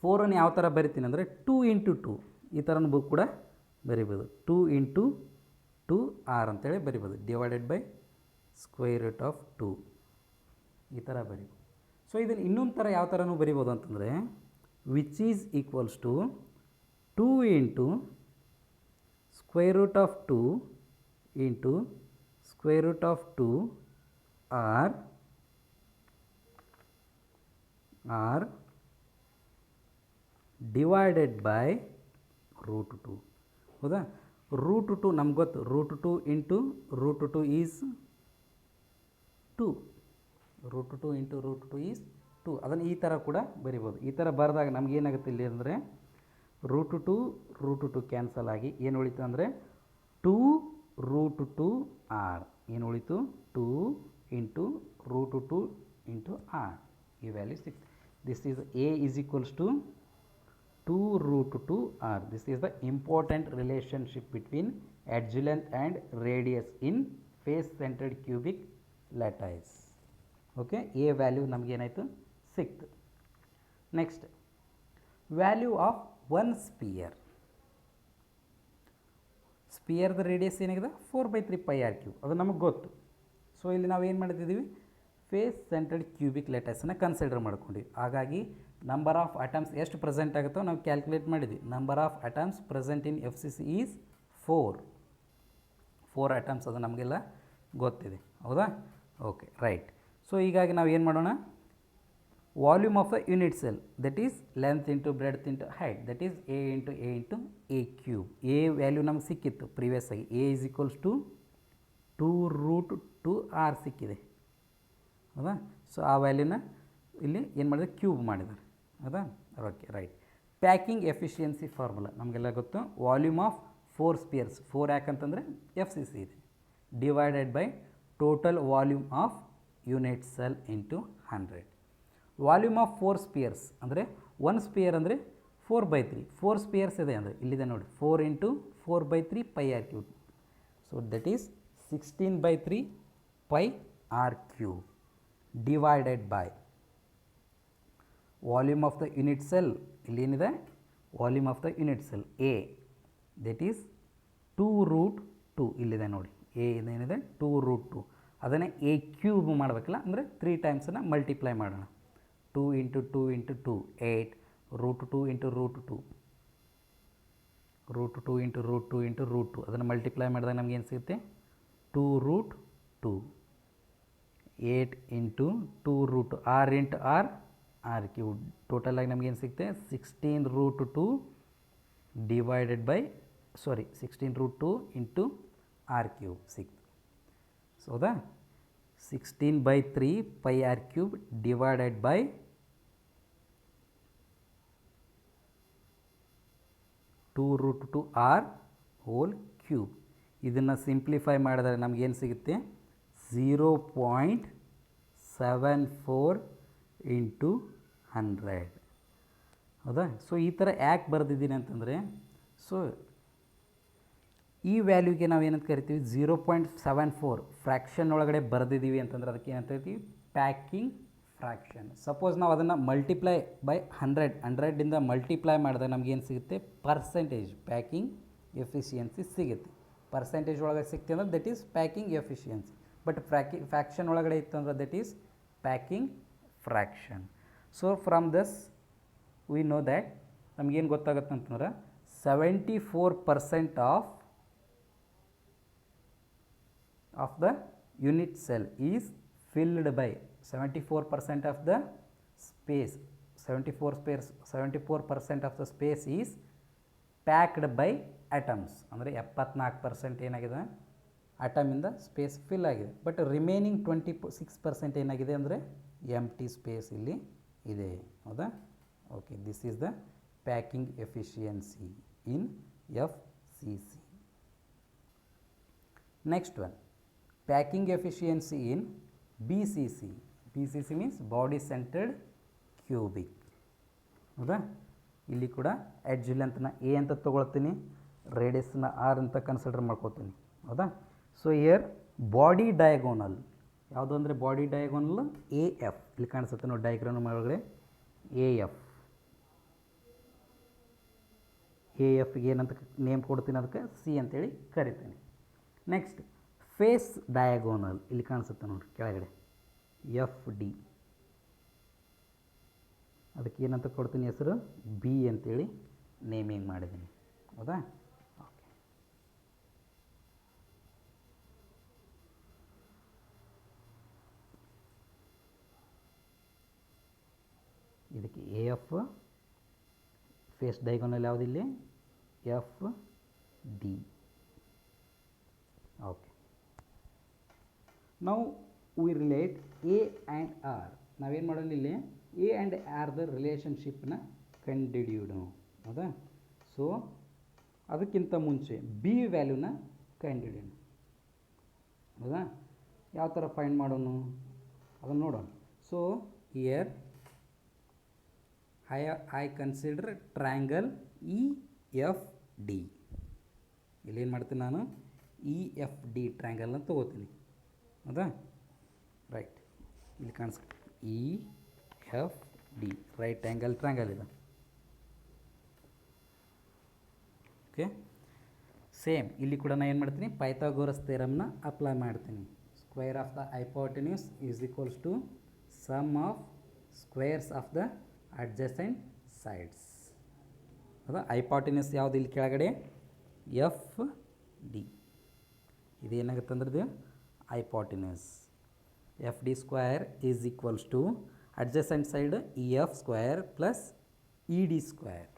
4ಅನ್ನು ಯಾವ ಥರ ಬರಿತೀನಿ ಅಂದರೆ 2 ಇಂಟು 2 ಈ ಥರನೂ ಬುಕ್ ಕೂಡ ಬರಿಬೋದು. 2 ಇಂಟು 2r ಅಂತೇಳಿ ಬರಿಬೋದು. Divided by square root of 2 ಈ ಥರ ಬರಿಬೋದು. ಸೊ ಇದನ್ನು ಇನ್ನೊಂದು ಥರ ಯಾವ ಥರನೂ ಬರಿಬೋದು ಅಂತಂದರೆ, which is equals to 2 into square root of 2 into square root of 2r divided by root 2. ಹೌದಾ? ರೂಟ್ 2 ನಮ್ಗೆ ಗೊತ್ತು, root 2 into root 2 is 2. Root 2 into root 2 is 2. ಅದನ್ನು ಈ ಥರ ಕೂಡ ಬರಿಬೋದು. ಈ ಥರ ಬರೆದಾಗ ನಮಗೇನಾಗುತ್ತೆ ಇಲ್ಲಿ ಅಂದರೆ, ರೂಟ್ 2 ಕ್ಯಾನ್ಸಲ್ ಆಗಿ ಏನು ಉಳಿತು ಅಂದರೆ 2 ರೂಟ್ 2r. ಏನು ಉಳಿತು? 2 ಇಂಟು ರೂಟ್ 2 ಇಂಟು r. ಈ ವ್ಯಾಲ್ಯೂ ಸಿಕ್ತು. This is a is equals to 2 root 2 r. This is the important relationship between edge length and radius in face centered cubic lattice. Okay, a value ನಮಗೆ ಏನಾಯಿತು ಸಿಕ್ತು. Next value of one sphere. ಸ್ಪಿಯರ್ದ ರೇಡಿಯಸ್ ಏನಾಗಿದೆ 4/3 pi r cube, ಅದು ನಮಗೆ ಗೊತ್ತು. ಸೊ ಇಲ್ಲಿ ನಾವು ಏನು ಮಾಡ್ತಿದ್ದೀವಿ, ಫೇಸ್ ಸೆಂಟರ್ಡ್ ಕ್ಯೂಬಿಕ್ ಲ್ಯಾಟಿಸನ್ನು ಕನ್ಸಿಡರ್ ಮಾಡ್ಕೊಂಡಿವಿ. ಹಾಗಾಗಿ ನಂಬರ್ ಆಫ್ ಅಟಮ್ಸ್ ಎಷ್ಟು ಪ್ರೆಸೆಂಟ್ ಆಗುತ್ತೋ ನಾವು ಕ್ಯಾಲ್ಕುಲೇಟ್ ಮಾಡಿದ್ವಿ. Number of atoms present in F C C is 4 atoms, ಅದು ನಮಗೆಲ್ಲ ಗೊತ್ತಿದೆ, ಹೌದಾ? Okay, right. ಸೊ ಹೀಗಾಗಿ ನಾವು ಏನು ಮಾಡೋಣ, volume of the unit cell, that is length into breadth into height, that is a into a cube. A value ನಮ್ಗೆ ಸಿಕ್ಕಿತ್ತು ಪ್ರೀವಿಯಸ್ ಆಗಿ, a is equals to 2 root 2 r ಸಿಕ್ಕಿದೆ, ಹೌದಾ? ಸೊ ಆ ವ್ಯಾಲ್ಯೂನ ಇಲ್ಲಿ ಏನು ಮಾಡಿದೆ, ಕ್ಯೂಬ್ ಮಾಡಿದ್ದಾರೆ, ಹೌದಾ? Okay, right. Packing efficiency formula ನಮಗೆಲ್ಲ ಗೊತ್ತು. ವಾಲ್ಯೂಮ್ ಆಫ್ 4 ಸ್ಪಿಯರ್ಸ್, 4 ಯಾಕಂತಂದರೆ ಎಫ್ ಸಿ ಸಿ ಇದೆ, divided by total volume of unit cell into 100. Volume of 4 spears ಅಂದರೆ 1 ಸ್ಪಿಯರ್ ಅಂದರೆ 4/3, 4 ಸ್ಪಿಯರ್ಸ್ ಇದೆ ಅಂದರೆ ಇಲ್ಲಿದೆ ನೋಡಿ, 4 into 4/3 pi r cube. So that is 16/3 pi r cube divided by volume of the unit cell. ಇಲ್ಲಿ ಏನಿದೆ, volume of the unit cell A, that is 2 root 2, ಇಲ್ಲಿದೆ ನೋಡಿ, ಎ ಇದೇನಿದೆ 2 root 2, ಅದನ್ನೇ ಎ ಕ್ಯೂಬ್ ಮಾಡಬೇಕಲ್ಲ, ಅಂದರೆ 3 ಟೈಮ್ಸನ್ನು ಮಲ್ಟಿಪ್ಲೈ ಮಾಡೋಣ. 2 into 2 into 2 8, √2 into √2, √2 into √2 into √2, ಅದನ್ನು ಮಲ್ಟಿಪ್ಲೈ ಮಾಡಿದಾಗ ನಮ್ಗೆ ಏನು ಸಿಗುತ್ತೆ, 2 root 2, 8 into 2 root r into r cube. ಟೋಟಲಾಗಿ ನಮಗೇನು ಸಿಗುತ್ತೆ, 16 root 2 divided by 16 root 2 into r cube ಸಿಕ್ತು. ಸೊ ಹೌದಾ, 16/3 pi r cube divided by 2 root 2 r whole cube. ಇದನ್ನು ಸಿಂಪ್ಲಿಫೈ ಮಾಡಿದರೆ ನಮಗೇನು ಸಿಗುತ್ತೆ, 0.74 ಇಂಟು 100, ಹೌದಾ? ಸೊ ಈ ಥರ ಯಾಕೆ ಬರೆದಿದ್ದೀನಿ ಅಂತಂದರೆ, ಸೊ ಈ ವ್ಯಾಲ್ಯೂಗೆ ನಾವು ಏನಂತ ಕರಿತೀವಿ, 0.74 ಫ್ರ್ಯಾಕ್ಷನ್ ಒಳಗಡೆ ಬರೆದಿದ್ದೀವಿ ಅಂತಂದ್ರೆ ಅದಕ್ಕೆ ಏನಂತ ಕರಿತೀವಿ, ಪ್ಯಾಕಿಂಗ್ ಫ್ರ್ಯಾಕ್ಷನ್. ಸಪೋಸ್ ನಾವು ಅದನ್ನು ಮಲ್ಟಿಪ್ಲೈ ಬೈ 100ಇಂದ ಮಲ್ಟಿಪ್ಲೈ ಮಾಡಿದಾಗ ನಮಗೇನು ಸಿಗುತ್ತೆ, ಪರ್ಸೆಂಟೇಜ್ ಪ್ಯಾಕಿಂಗ್ ಎಫಿಷಿಯನ್ಸಿ ಸಿಗುತ್ತೆ. ಪರ್ಸೆಂಟೇಜ್ ಒಳಗೆ ಸಿಗ್ತೀವಿ ಅಂದ್ರೆ that is packing efficiency. But fraction ಒಳಗಡೆ ಇತ್ತು ಅಂದ್ರೆ that is packing fraction. So from this we know that ನಮಗೇನು ಗೊತ್ತಾಗುತ್ತೆ ಅಂತಂದ್ರೆ 74% of the unit cell is filled by 74% of the space, 74% of the space is packed by atoms. ಅಂದರೆ 74% ಏನಾಗಿದೆ, ಅಟಮಿಂದ ಸ್ಪೇಸ್ ಫಿಲ್ ಆಗಿದೆ. ಬಟ್ ರಿಮೈನಿಂಗ್ 26% ಏನಾಗಿದೆ ಅಂದರೆ ಎಂಟಿ ಸ್ಪೇಸ್ ಇಲ್ಲಿ ಇದೆ, ಹೌದಾ? Okay, this is the packing efficiency in F C C. Next one, packing efficiency in B C C. B C C means body centred cubic, ಹೌದಾ? ಇಲ್ಲಿ ಕೂಡ ಎಡ್ಜ್ ಲೆಂತ್ನ ಎ ಅಂತ ತೊಗೊಳ್ತೀನಿ, ರೇಡಿಯಸ್ನ ಆರ್ ಅಂತ ಕನ್ಸಿಡರ್ ಮಾಡ್ಕೋತೀನಿ, ಹೌದಾ? ಸೊ ಇಯರ್ ಬಾಡಿ ಡಯಾಗೋನಲ್ ಯಾವುದು ಅಂದರೆ ಬಾಡಿ ಡಯಾಗೋನಲ್ ಎ ಎಫ್, ಇಲ್ಲಿ ಕಾಣಿಸುತ್ತೆ ನೋಡಿ ಡಯಾಗ್ರಾಮ್ ಒಳಗಡೆ ಎ ಎಫ್ಗೆ ಏನಂತ ನೇಮ್ ಕೊಡ್ತೀನಿ, ಅದಕ್ಕೆ ಸಿ ಅಂತೇಳಿ ಕರಿತೀನಿ. ನೆಕ್ಸ್ಟ್ ಫೇಸ್ ಡಯಾಗೋನಲ್, ಇಲ್ಲಿ ಕಾಣಿಸುತ್ತೆ ನೋಡಿ ಕೆಳಗಡೆ ಎಫ್ ಡಿ, ಅದಕ್ಕೆ ಏನಂತ ಕೊಡ್ತೀನಿ ಹೆಸರು, ಬಿ ಅಂತೇಳಿ ನೇಮಿಂಗ್ ಮಾಡಿದ್ದೀನಿ, ಹೌದಾ? ಓಕೆ, ಇದಕ್ಕೆ ಎ ಎಫ್, ಫೇಸ್ ಡಯಾಗೋನಲ್ ಯಾವುದಿಲ್ಲಿ, ಎಫ್ ಡಿ. ಓಕೆ, ನಾವು we relate a and r. ನಾವೇನು ಮಾಡೋಣ, ಇಲ್ಲಿ ಎ ಆ್ಯಂಡ್ ಆರ್ದ ರಿಲೇಷನ್ಶಿಪ್ನ ಕಂಡುಹಿಡಿಯೋಣ, ಹೌದಾ? ಸೊ ಅದಕ್ಕಿಂತ ಮುಂಚೆ ಬಿ ವ್ಯಾಲ್ಯೂನ ಕಂಡುಹಿಡಿಯೋಣ, ಹೌದಾ? ಯಾವ ಥರ ಫೈಂಡ್ ಮಾಡೋಣ ಅದನ್ನು ನೋಡೋಣ. So here I consider triangle E F D. ಇಲ್ಲೇನು ಮಾಡ್ತೀನಿ ನಾನು ಇ ಎಫ್ ಡಿ ಟ್ರ್ಯಾಂಗಲ್ನ ತೊಗೋತೀನಿ. ಹೌದಾ? ರೈಟ್, ಇಲ್ಲಿ ಕಾಣಿಸ್ತು E F D right angle triangle ಇದೆ. ಓಕೆ, ಸೇಮ್ ಇಲ್ಲಿ ಕೂಡ ನಾನು ಏನು ಮಾಡ್ತೀನಿ, ಪೈಥಾಗೋರಸ್ ಥಿಯರಮ್ನ ಅಪ್ಲೈ ಮಾಡ್ತೀನಿ. Square of the hypotenuse is equals to sum of squares of the adjacent sides. ಹೌದಾ? ಹೈಪೋಟೆನ್ಯೂಸ್ ಯಾವುದು ಇಲ್ಲಿ ಕೆಳಗಡೆ ಎಫ್ ಡಿ. ಇದೇನಾಗುತ್ತೆ ಅಂದ್ರೆ ಇದು hypotenuse. F D square is equals to adjacent side E F square plus E D square.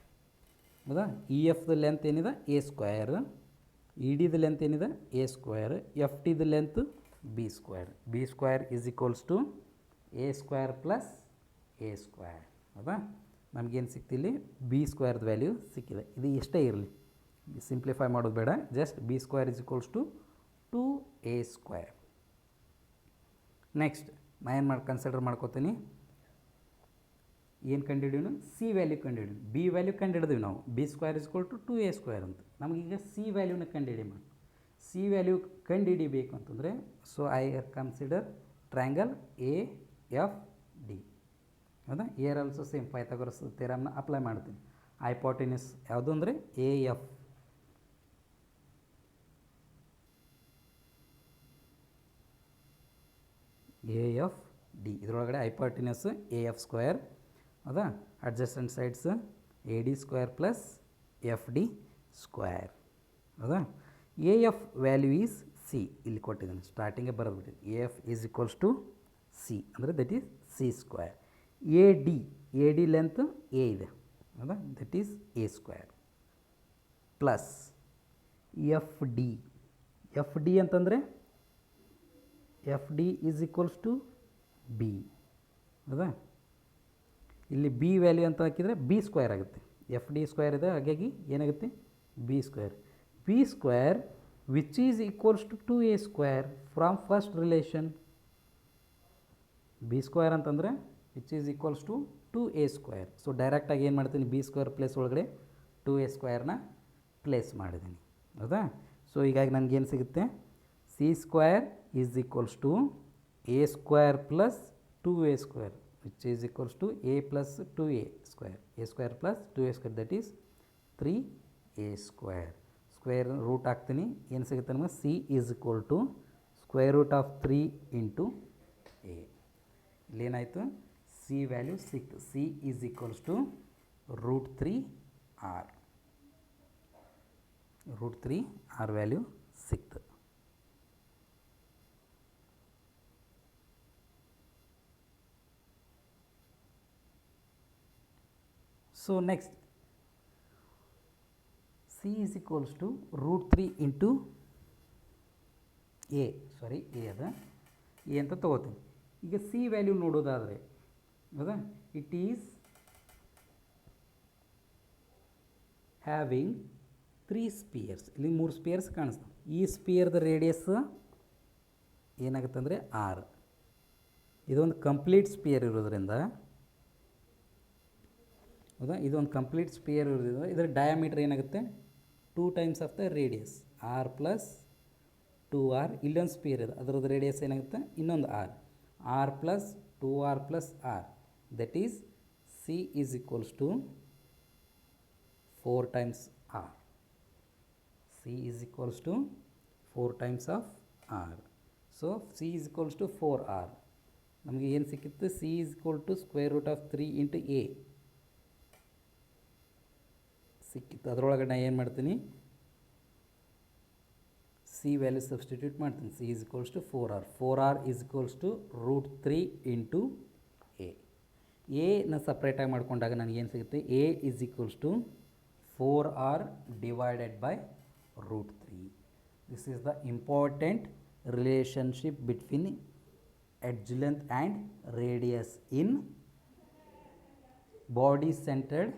ಹೌದಾ? ಇ ಎಫ್ದು ಲೆಂತ್ ಏನಿದೆ ಎ ಸ್ಕ್ವೇರ್, ಇ ಡಿದು ಲೆಂತ್ ಏನಿದೆ ಎ ಸ್ಕ್ವೇರ್, ಎಫ್ ಟಿದು length b square. B square is equals to a square plus a square. ಹೌದಾ? ನಮಗೇನು ಸಿಕ್ತಿಲ್ಲಿ ಬಿ ಸ್ಕ್ವೇರ್ದು ವ್ಯಾಲ್ಯೂ ಸಿಕ್ಕಿದೆ. ಇದು ಎಷ್ಟೇ ಇರಲಿ, ಸಿಂಪ್ಲಿಫೈ ಮಾಡೋದು ಬೇಡ, just B square is equals to 2a square. Next ನಾನು ಏನು ಕನ್ಸಿಡರ್ ಮಾಡ್ಕೋತೀನಿ, ಏನು ಕಂಡುಹಿಡಿಯೋಣ, ಸಿ ವ್ಯಾಲ್ಯೂ ಕಂಡುಹಿಡಿಯೋಣ. ಬಿ ವ್ಯಾಲ್ಯೂ ಕಂಡುಹಿಡಿದ್ವಿ ನಾವು, B square is equal to 2a square ಅಂತ. ನಮಗೀಗ ಸಿ ವ್ಯಾಲ್ಯೂನ ಕಂಡುಹಿಡಿ ಮಾಡಿ. ಸಿ ವ್ಯಾಲ್ಯೂ ಕಂಡುಹಿಡಿಬೇಕು ಅಂತಂದರೆ so I consider triangle A F D. ಹೌದಾ? ಏರ್ ಆಲ್ಸೋ ಸೇಮ್ ಪೈಥಾಗೋರಸ್ ಥಿಯರಮ್ನ ಅಪ್ಲೈ ಮಾಡ್ತೀನಿ. ಹೈಪೋಟೆನ್ಯೂಸ್ ಯಾವುದು ಅಂದರೆ A F. A F D ಇದರೊಳಗಡೆ ಹೈಪೋಟೆನ್ಯೂಸ್ ಎ ಎಫ್ ಸ್ಕ್ವೇರ್. ಹೌದಾ? Adjacent sides A D square plus F D square. ಹೌದಾ? A F value is C. ಇಲ್ಲಿ ಕೊಟ್ಟಿದ್ದೀನಿ, ಸ್ಟಾರ್ಟಿಂಗೇ ಬರೆದ್ಬಿಟ್ಟಿದ್ದೀನಿ. A F is equals to C ಅಂದರೆ that is C square. A D length a ಇದೆ. ಹೌದಾ? That is a square plus F d ಅಂತಂದರೆ f d is equals to b. ಹೌದಾ? ಇಲ್ಲಿ ಬಿ ವ್ಯಾಲ್ಯೂ ಅಂತ ಹಾಕಿದರೆ ಬಿ ಸ್ಕ್ವೇರ್ ಆಗುತ್ತೆ. ಎಫ್ ಡಿ ಸ್ಕ್ವೇರ್ ಇದೆ, ಹಾಗಾಗಿ ಏನಾಗುತ್ತೆ b square. B square which is equals to 2a square from first relation. B square ಅಂತಂದರೆ which is equals to 2a square. So ಡೈರೆಕ್ಟಾಗಿ ಏನು ಮಾಡ್ತೀನಿ, ಬಿ ಸ್ಕ್ವೇರ್ ಪ್ಲೇಸ್ ಒಳಗಡೆ 2a ಸ್ಕ್ವೇರ್ನ ಪ್ಲೇಸ್ ಮಾಡಿದ್ದೀನಿ. ಹೌದಾ? ಸೊ ಹೀಗಾಗಿ ನನಗೇನು ಸಿಗುತ್ತೆ, c square is equals to a square plus 2a square which is equals to a plus 2a square. A square plus 2a square that is 3a square. Square root ಹಾಕ್ತೀನಿ, ಏನು ಸಿಗುತ್ತೆ ನಮಗೆ, c is equal to square root of 3 into a. ಇಲ್ಲೇನಾಯಿತು, ಸಿ ವ್ಯಾಲ್ಯೂ ಸಿಕ್ತು. C is equals to root 3r. Root 3r value ಸಿಕ್ತು. So next C is equals to root 3 into A. Sorry A ಅದ ಎ ಅಂತ ತೊಗೋತೀನಿ. ಈಗ ಸಿ ವ್ಯಾಲ್ಯೂ ನೋಡೋದಾದರೆ ಹೌದಾ, ಇಟ್ ಈಸ್ ಹ್ಯಾವಿಂಗ್ 3 ಸ್ಪಿಯರ್ಸ್. ಇಲ್ಲಿ 3 ಸ್ಪಿಯರ್ಸ್ ಕಾಣಿಸ್ತವೆ. ಈ ಸ್ಪಿಯರ್ದ ರೇಡಿಯಸ್ ಏನಾಗುತ್ತೆ ಅಂದರೆ ಆರ್. ಇದೊಂದು ಕಂಪ್ಲೀಟ್ ಸ್ಪಿಯರ್ ಇರೋದ್ರಿಂದ ಹೌದಾ, ಇದೊಂದು ಕಂಪ್ಲೀಟ್ ಸ್ಪಿಯರ್ ಇರೋದ್ರಿಂದ ಇದರ ಡಯಾಮೀಟರ್ ಏನಾಗುತ್ತೆ 2 times of the radius R plus 2r. ಇಲ್ಲೊಂದು ಸ್ಪಿಯರ್ ಇದೆ, ಅದರದ್ದು ರೇಡಿಯಸ್ ಏನಾಗುತ್ತೆ ಇನ್ನೊಂದು R plus 2r plus R. That is C is equals to 4 times R. C is equals to 4 times of R. So C is equals to 4r. ನಮಗೆ ಏನು ಸಿಕ್ಕಿತ್ತು, C is equal to square root of 3 into A ಸಿಕ್ಕಿತ್ತು. ಅದರೊಳಗಡೆ ನಾನು ಏನು ಮಾಡ್ತೀನಿ, ಸಿ ವ್ಯಾಲ್ಯೂ ಸಬ್ಸ್ಟಿಟ್ಯೂಟ್ ಮಾಡ್ತೀನಿ. C is equals to 4r. 4r is equals to root 3 into A. ಎನ ಸಪ್ರೇಟಾಗಿ ಮಾಡ್ಕೊಂಡಾಗ ನನಗೇನು ಸಿಗುತ್ತೆ, A is equals to 4r divided by root 3. This is the important relationship between edge length and radius in body centered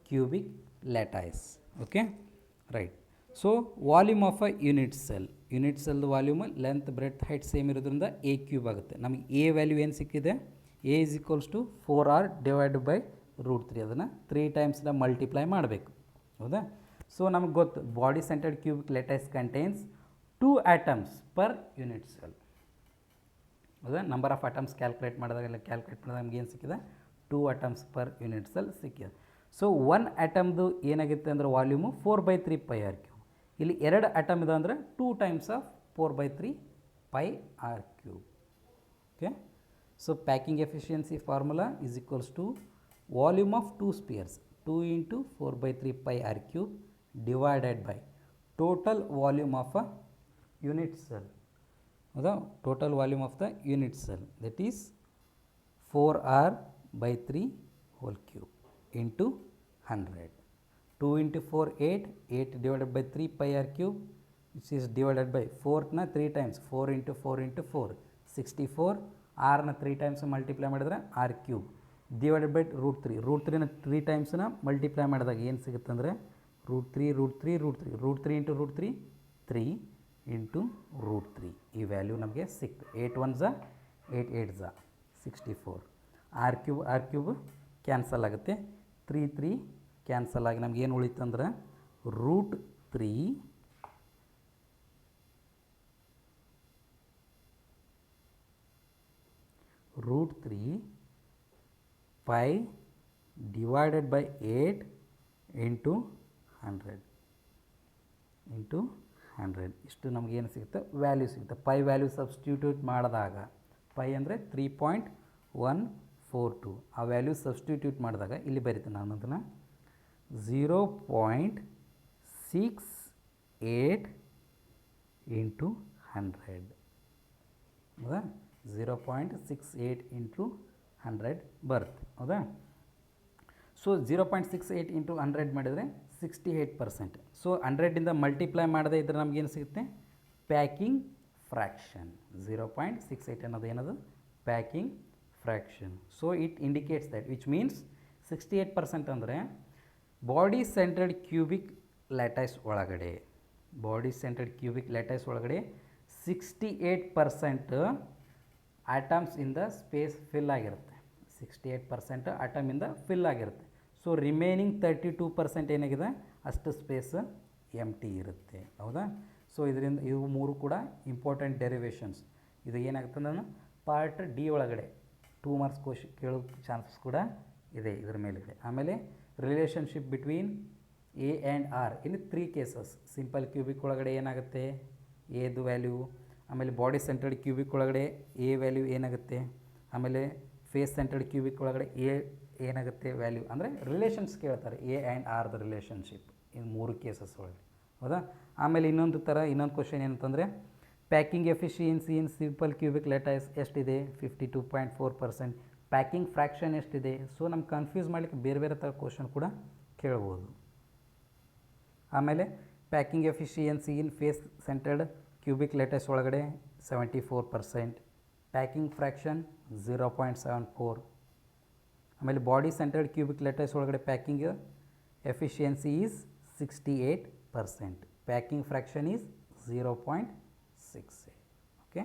cubic lattice. Okay, right. So volume of a unit cell volume length breadth height same ಇರೋದ್ರಿಂದ a ಕ್ಯೂಬ್ ಆಗುತ್ತೆ. ನಮಗೆ a ವ್ಯಾಲ್ಯೂ ಏನು ಸಿಕ್ಕಿದೆ, a is equals to 4r divide by √3 ಅದನ್ನು 3 ಟೈಮ್ಸ್ನ ಮಲ್ಟಿಪ್ಲೈ ಮಾಡಬೇಕು. ಹೌದಾ? ಸೊ ನಮಗೆ ಗೊತ್ತು body centred cubic lattice contains 2 atoms per unit cell. ಹೌದಾ? ನಂಬರ್ ಆಫ್ ಆಟಮ್ಸ್ ಕ್ಯಾಲ್ಕುಲೇಟ್ ಮಾಡಿದಾಗ ನಮ್ಗೆ ಏನು ಸಿಕ್ಕಿದೆ? 2 ಆಟಮ್ಸ್ ಪರ್ ಯೂನಿಟ್ ಸೆಲ್ ಸಿಕ್ಕಿದೆ. ಸೊ 1 ಆಟಮ್ದು ಏನಾಗುತ್ತೆ ಅಂದರೆ ವಾಲ್ಯೂಮು 4/3 πr3. ಇಲ್ಲಿ 2 ಆಟಮ್ ಇದೆ ಅಂದರೆ 2 times of 4/3 πr3. Okay. So packing efficiency formula is equals to volume of 2 spheres 2 × 4/3 πr3 divided by total volume of a unit cell. ಹೌದಾ? Total volume of the unit cell that is 4r/3 whole cube into 100. 2 × 4 8, 8 divided by 3 πr3 which is divided by 4ನ 3 times 4 × 4 × 4 64, rನ 3 times multiply ಮಾಡಿದ್ರೆ r³ divided by √3. √3ನ 3 timesನ ಮಲ್ಟಿಪ್ಲೈ ಮಾಡಿದಾಗ ಏನು ಸಿಗುತ್ತೆ ಅಂದರೆ √3 √3 √3 √3 × √3 3 × √3 ಈ ವ್ಯಾಲ್ಯೂ ನಮಗೆ ಸಿಕ್ತು. 8 1s 8 8s 64. r³ ಕ್ಯಾನ್ಸಲ್ ಆಗುತ್ತೆ. 3 3 ಕ್ಯಾನ್ಸಲ್ ಆಗಿ ನಮ್ಗೆ ಏನು ಉಳಿತಂದ್ರೆ √3 π divided by 8 into 100 ಇಷ್ಟು ನಮಗೇನು ಸಿಗುತ್ತೆ? ವ್ಯಾಲ್ಯೂ ಸಿಗುತ್ತೆ. ಪೈ ವ್ಯಾಲ್ಯೂ ಸಬ್ಸ್ಟಿಟ್ಯೂಟ್ ಮಾಡಿದಾಗ ಪೈ ಅಂದರೆ 3.142 ಆ ವ್ಯಾಲ್ಯೂ ಸಬ್ಸ್ಟಿಟ್ಯೂಟ್ ಮಾಡಿದಾಗ ಇಲ್ಲಿ ಬರೀತೀನಿ ನಾನು ಅದನ್ನು 0.68 × 100. ಹೌದಾ? 0.68 × 100 ಬರುತ್ತೆ. ಹೌದಾ? ಸೊ 0.68 × 100 ಮಾಡಿದರೆ 68%. ಸೊ 100ಇಂದ ಮಲ್ಟಿಪ್ಲೈ ಮಾಡದೇ ಇದ್ದರೆ ನಮಗೇನು ಸಿಗುತ್ತೆ? Packing fraction. 0.68 ಅನ್ನೋದು ಏನದು? Packing fraction. So it indicates that which means 68% ಅಂದರೆ ಬಾಡಿ ಸೆಂಟರ್ಡ್ ಕ್ಯೂಬಿಕ್ ಲ್ಯಾಟೈಸ್ ಒಳಗಡೆ 68% ಆಟಮ್ಸ್ ಇಂದ ಸ್ಪೇಸ್ ಫಿಲ್ ಆಗಿರುತ್ತೆ. 68% ಆಟಮಿಂದ ಫಿಲ್ ಆಗಿರುತ್ತೆ. ಸೊ ರಿಮೈನಿಂಗ್ 32% ಏನಾಗಿದೆ ಅಷ್ಟು ಸ್ಪೇಸ್ ಎಂಟಿ ಇರುತ್ತೆ. ಹೌದಾ? ಸೊ ಇದರಿಂದ ಇವು ಮೂರು ಕೂಡ ಇಂಪಾರ್ಟೆಂಟ್ ಡೆರಿವೇಷನ್ಸ್. ಇದು ಏನಾಗುತ್ತೆ ನಾನು ಪಾರ್ಟ್ ಡಿ ಒಳಗಡೆ 2 ಮಾರ್ಕ್ಸ್ ಕ್ವಶನ್ ಕೇಳೋ ಚಾನ್ಸಸ್ ಕೂಡ ಇದೆ ಇದರ ಮೇಲೆಗಡೆ. ಆಮೇಲೆ relationship between A and r in 3 cases. Simple cubic ಒಳಗಡೆ ಏನಾಗುತ್ತೆ? ಎದು ವ್ಯಾಲ್ಯೂ. ಆಮೇಲೆ ಬಾಡಿ ಸೆಂಟರ್ಡ್ ಕ್ಯೂಬಿಕ್ ಒಳಗಡೆ ಎ ವ್ಯಾಲ್ಯೂ ಏನಾಗುತ್ತೆ? ಆಮೇಲೆ ಫೇಸ್ ಸೆಂಟರ್ಡ್ ಕ್ಯೂಬಿಕ್ ಒಳಗಡೆ ಎ ಏನಾಗುತ್ತೆ ವ್ಯಾಲ್ಯೂ. ಅಂದರೆ ರಿಲೇಷನ್ಸ್ ಕೇಳ್ತಾರೆ ಎ ಆ್ಯಂಡ್ ಆರ್ದ ರಿಲೇಷನ್ಶಿಪ್ ಇನ್ನು 3 ಕೇಸಸ್ ಒಳಗೆ. ಹೌದಾ? ಆಮೇಲೆ ಇನ್ನೊಂದು ಕ್ವಶನ್ ಏನಂತಂದರೆ packing efficiency in simple cubic lattice ಎಷ್ಟಿದೆ? 52.4%. ಪ್ಯಾಕಿಂಗ್ ಫ್ರ್ಯಾಕ್ಷನ್ ಎಷ್ಟಿದೆ? ಸೊ ನಮ್ಗೆ ಕನ್ಫ್ಯೂಸ್ ಮಾಡಲಿಕ್ಕೆ ಬೇರೆ ಬೇರೆ ಥರ ಕ್ವಶನ್ ಕೂಡ ಕೇಳ್ಬೋದು. ಆಮೇಲೆ packing efficiency in face centred cubic ಲ್ಯಾಟೈಸ್ ಒಳಗಡೆ 74%. Packing fraction 0.74. ಆಮೇಲೆ ಬಾಡಿ ಸೆಂಟರ್ಡ್ ಕ್ಯೂಬಿಕ್ ಲ್ಯಾಟೈಸ್ ಒಳಗಡೆ packing efficiency is 68%. Packing fraction is 0.68. Okay.